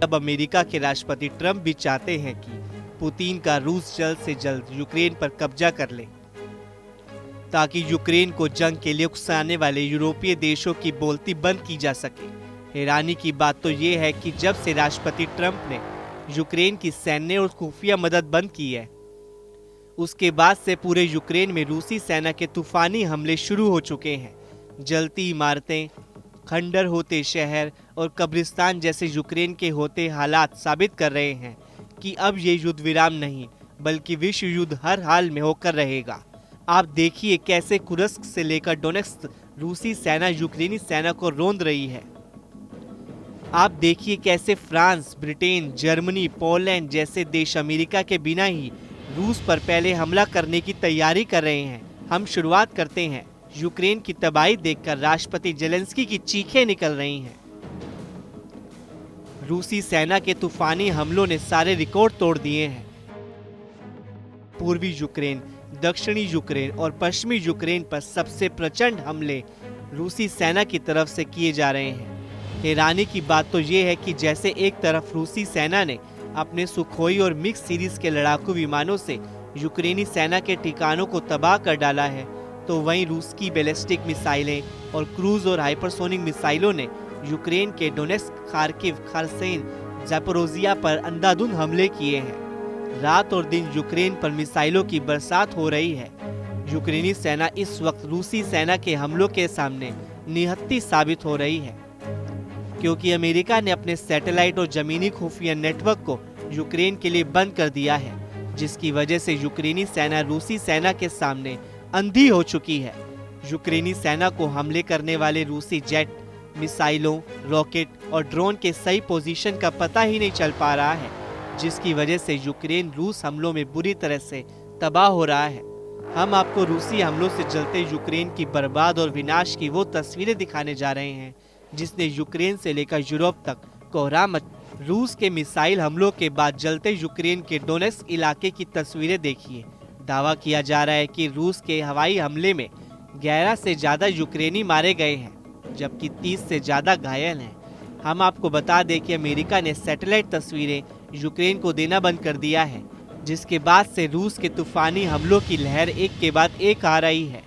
अब अमेरिका के राष्ट्रपति ट्रंप भी चाहते हैं कि पुतिन का रूस जल्द से जल्द यूक्रेन पर कब्जा कर ले, ताकि यूक्रेन को जंग के लिए उकसाने वाले यूरोपीय देशों की बोलती बंद की जा सके। हैरानी की बात तो ये है कि जब से राष्ट्रपति ट्रंप ने यूक्रेन की सैन्य और खुफिया मदद बंद की है, उसके बाद से पूरे यूक्रेन में रूसी सेना के तूफानी हमले शुरू हो चुके हैं। जलती इमारतें, खंडर होते शहर और कब्रिस्तान जैसे यूक्रेन के होते हालात साबित कर रहे हैं कि अब ये युद्ध विराम नहीं बल्कि विश्व युद्ध हर हाल में होकर रहेगा। आप देखिए कैसे कुर्स्क से लेकर डोनेत्स्क रूसी सेना यूक्रेनी सेना को रौंद रही है। आप देखिए कैसे फ्रांस, ब्रिटेन, जर्मनी, पोलैंड जैसे देश अमेरिका के बिना ही रूस पर पहले हमला करने की तैयारी कर रहे हैं। हम शुरुआत करते हैं। यूक्रेन की तबाही देखकर राष्ट्रपति जेलेंस्की की चीखें निकल रही हैं। रूसी सेना के तूफानी हमलों ने सारे रिकॉर्ड तोड़ दिए हैं। पूर्वी यूक्रेन, दक्षिणी यूक्रेन और पश्चिमी यूक्रेन पर सबसे प्रचंड हमले रूसी सेना की तरफ से किए जा रहे हैं। हैरानी की बात तो ये है कि जैसे एक तरफ रूसी सेना ने अपने सुखोई और मिक्स सीरीज के लड़ाकू विमानों से यूक्रेनी सेना के ठिकानों को तबाह कर डाला है, तो वहीं रूस की बैलिस्टिक मिसाइलें और क्रूज और हाइपरसोनिक मिसाइलों ने यूक्रेन के डोनेत्स्क, खार्किव, खरसेन, ज़ैपोरोजिया पर अंधाधुंध हमले किए हैं। रात और दिन यूक्रेन पर मिसाइलों की बरसात हो रही है। यूक्रेनी सेना इस वक्त रूसी सेना के हमलों के सामने निहत्थी साबित हो रही है, क्योंकि अमेरिका ने अपने सैटेलाइट और जमीनी खुफिया नेटवर्क को यूक्रेन के लिए बंद कर दिया है, जिसकी वजह से यूक्रेनी सेना रूसी सेना के सामने अंधी हो चुकी है। यूक्रेनी सेना को हमले करने वाले रूसी जेट, मिसाइलों, रॉकेट और ड्रोन के सही पोजीशन का पता ही नहीं चल पा रहा है, जिसकी वजह से यूक्रेन रूस हमलों में बुरी तरह से तबाह हो रहा है। हम आपको रूसी हमलों से जलते यूक्रेन की बर्बाद और विनाश की वो तस्वीरें दिखाने जा रहे हैं जिसने यूक्रेन से लेकर यूरोप तक कोहराम। रूस के मिसाइल हमलों के बाद जलते यूक्रेन के डोनेत्स्क इलाके की तस्वीरें देखिए। दावा किया जा रहा है कि रूस के हवाई हमले में 11 से ज्यादा यूक्रेनी मारे गए हैं, जबकि 30 से ज्यादा घायल हैं। हम आपको बता दें कि अमेरिका ने सैटेलाइट तस्वीरें यूक्रेन को देना बंद कर दिया है, जिसके बाद से रूस के तूफानी हमलों की लहर एक के बाद एक आ रही है।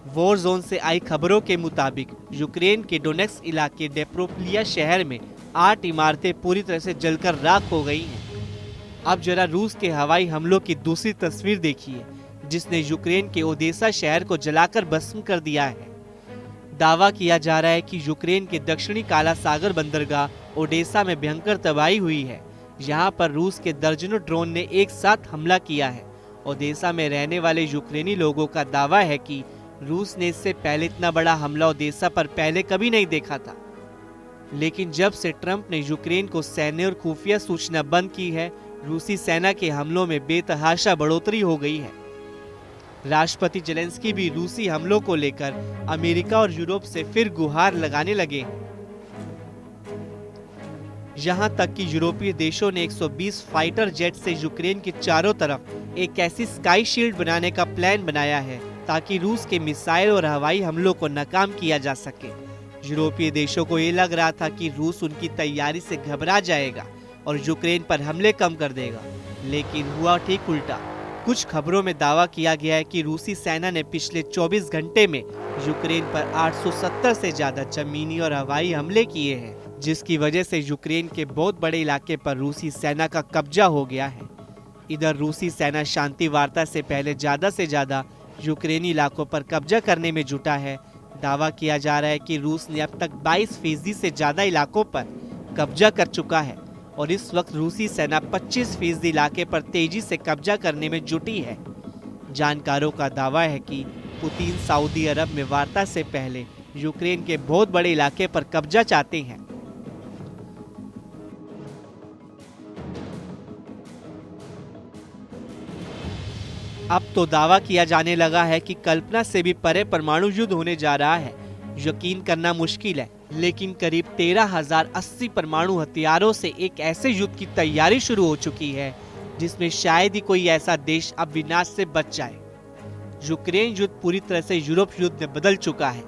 वॉर जोन से आई खबरों के मुताबिक यूक्रेन के डोनेत्स्क इलाके डेप्रोप्लिया शहर में 8 इमारतें पूरी तरह से जलकर राख हो गई हैं। अब जरा रूस के हवाई हमलों की दूसरी तस्वीर देखिए, जिसने यूक्रेन के ओदेसा शहर को जलाकर भस्म कर दिया है। दावा किया जा रहा है कि यूक्रेन के दक्षिणी काला सागर बंदरगाह ओडेसा में भयंकर तबाही हुई है। यहाँ पर रूस के दर्जनों ड्रोन ने एक साथ हमला किया है। ओदेसा में रहने वाले यूक्रेनी लोगों का दावा है कि रूस ने इससे पहले इतना बड़ा हमला ओदेसा पर पहले कभी नहीं देखा था। लेकिन जब से ट्रंप ने यूक्रेन को सैन्य और खुफिया सूचना बंद की है, रूसी सेना के हमलों में बेतहाशा बढ़ोतरी हो गई है। राष्ट्रपति जेलेंस्की भी रूसी हमलों को लेकर अमेरिका और यूरोप से फिर गुहार लगाने लगे हैं। यहां तक कि यूरोपीय देशों ने 120 फाइटर जेट से यूक्रेन के चारों तरफ एक ऐसी स्काई शील्ड बनाने का प्लान बनाया है ताकि रूस के मिसाइल और हवाई हमलों को नाकाम किया जा सके। यूरोपीय देशों को ये लग रहा था कि रूस उनकी तैयारी से घबरा जाएगा और यूक्रेन पर हमले कम कर देगा, लेकिन हुआ ठीक उल्टा। कुछ खबरों में दावा किया गया है कि रूसी सेना ने पिछले 24 घंटे में यूक्रेन पर 870 से ज्यादा जमीनी और हवाई हमले किए हैं, जिसकी वजह से यूक्रेन के बहुत बड़े इलाके पर रूसी सेना का कब्जा हो गया है। इधर रूसी सेना शांति वार्ता से पहले ज्यादा से ज्यादा यूक्रेनी इलाकों पर कब्जा करने में जुटा है। दावा किया जा रहा है कि रूस ने अब तक 22% से ज्यादा इलाकों पर कब्जा कर चुका है और इस वक्त रूसी सेना 25% इलाके पर तेजी से कब्जा करने में जुटी है। जानकारों का दावा है कि पुतिन सऊदी अरब में वार्ता से पहले यूक्रेन के बहुत बड़े इलाके पर कब्जा चाहते हैं। अब तो दावा किया जाने लगा है कि कल्पना से भी परे परमाणु युद्ध होने जा रहा है। यकीन करना मुश्किल है, लेकिन करीब 13,080 परमाणु हथियारों से एक ऐसे युद्ध की तैयारी शुरू हो चुकी है जिसमें शायद ही कोई ऐसा देश अब विनाश से बच जाए। यूक्रेन युद्ध पूरी तरह से यूरोप युद्ध में बदल चुका है।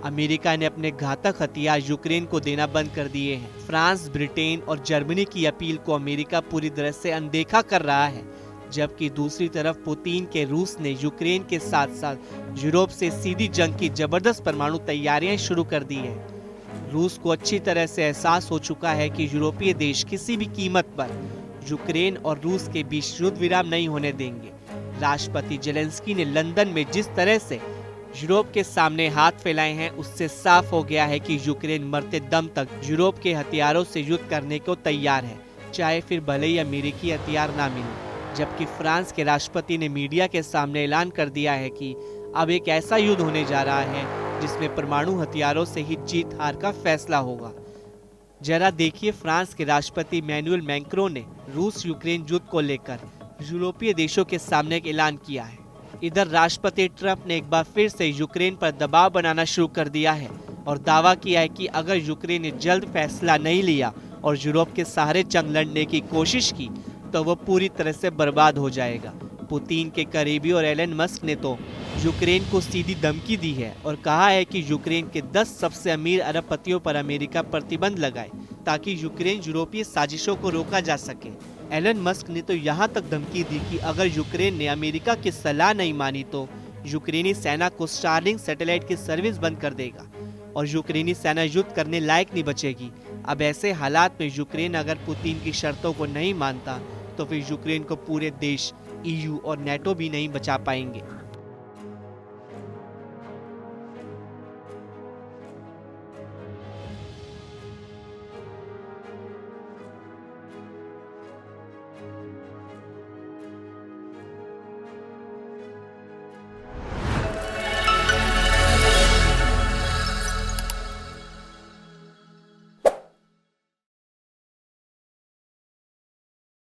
अमेरिका ने अपने घातक हथियार यूक्रेन को देना बंद कर दिए हैं। फ्रांस, ब्रिटेन और जर्मनी की अपील को अमेरिका पूरी तरह से अनदेखा कर रहा है, जबकि दूसरी तरफ पुतिन के रूस ने यूक्रेन के साथ साथ यूरोप से सीधी जंग की जबरदस्त परमाणु तैयारियां शुरू कर दी है। रूस को अच्छी तरह से एहसास हो चुका है कि यूरोपीय देश किसी भी कीमत पर यूक्रेन और रूस के बीच युद्ध विराम नहीं होने देंगे। राष्ट्रपति जेलेंस्की ने लंदन में जिस तरह से यूरोप के सामने हाथ फैलाए हैं, उससे साफ हो गया है कि यूक्रेन मरते दम तक यूरोप के हथियारों से युद्ध करने को तैयार है, चाहे फिर भले ही अमेरिकी हथियार ना मिले। जबकि फ्रांस के राष्ट्रपति ने मीडिया के सामने ऐलान कर दिया है कि अब एक ऐसा युद्ध होने जा रहा है जिसमें परमाणु हथियारों से ही जीत हार का फैसला होगा। जरा देखिए फ्रांस के राष्ट्रपति इमैनुअल मैक्रों ने रूस यूक्रेन युद्ध को लेकर यूरोपीय देशों के सामने एक ऐलान किया है। इधर राष्ट्रपति ट्रंप ने एक बार फिर से यूक्रेन पर दबाव बनाना शुरू कर दिया है और दावा किया है कि अगर यूक्रेन ने जल्द फैसला नहीं लिया और यूरोप के सहारे जंग लड़ने की कोशिश की तो वो पूरी तरह से बर्बाद हो जाएगा। पुतिन के करीबी और एलन मस्क ने तो यूक्रेन को सीधी धमकी दी है और कहा है कि यूक्रेन के 10 सबसे अमीर अरबपतियों पर अमेरिका प्रतिबंध लगाए ताकि यूक्रेन यूरोपीय साजिशों को रोका जा सके। एलन मस्क ने तो यहाँ तक धमकी दी कि अगर यूक्रेन ने अमेरिका की सलाह नहीं मानी तो यूक्रेनी सेना को स्टारलिंक सैटेलाइट की सर्विस बंद कर देगा और यूक्रेनी सेना युद्ध करने लायक नहीं बचेगी। अब ऐसे हालात में यूक्रेन अगर पुतिन की शर्तों को नहीं मानता तो फिर यूक्रेन को पूरे देश, EU और NATO भी नहीं बचा पाएंगे।